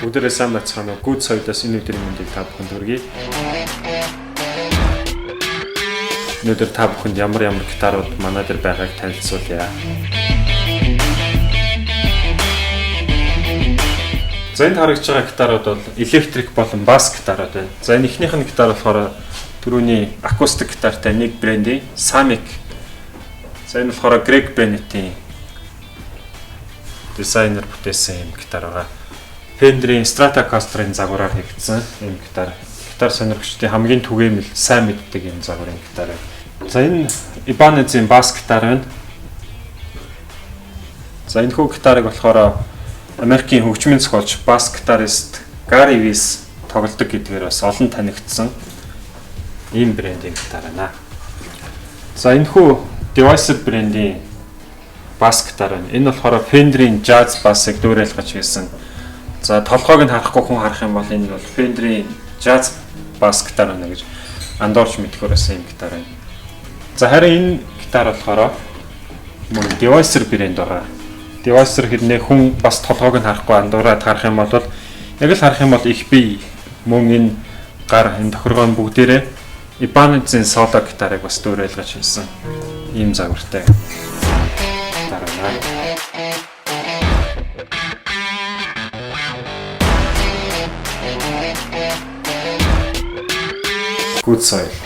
Бүгдээрээ сайн байцгаана уу? Good соёлоос энэ өдрийн мэндийг та бүхэнд хүргэе. Өнөөдөр та бүхэнд ямар гитарууд манай дээр байгааг танилцуулъя. За энд харагдж байгаа гитарууд бол электрик болон бас гитарууд байна. За энэ эхнийх нь гитар болохоор түрүүний акустик гитартай нэг брендийн Samick. За энэ болохоор Greg Bennett-ийн дизайнер бүтээсэн юм гитар байгаа. Fender-ийн Stratocaster-ын загвараар хийгдсэн юм гитар. Гитар сонирхчдын хамгийн түгээмэл сайн мэддэг юм загварын гитар. За энэ Ibanez-ийн бас гитар байна. За энэ хүү гитарыг болохоор Америкийн хөгжмийн зохиолч бас гитарист Gary Weiss тоглодог гэдгээр бас олон танигдсан ийм брендийн гитар байна. За энэ хүү Device брендийн бас гитар байна. Энэ болохоор Fender-ийн jazz bass-ыг дуурайлгаж хийсэн. За толгойг нь харахгүй хүн харах юм бол энэ бол Fender-ийн jazz bass гитар байна гэж андуурч мэдхөөр байсан юм гитар байна. За харин энэ гитар болохоор мөн Device брэнд байгаа. Device хэрнээ хүн бас толгойг нь харахгүй андуураад харах юм бол яг л харах юм бол их бий мөн энэ гар энэ тохиргоо бүгдээрээ Ibanez-ийн соло гитарыг бас дуурайлгаж хийсэн ийм загвартай. Good soil.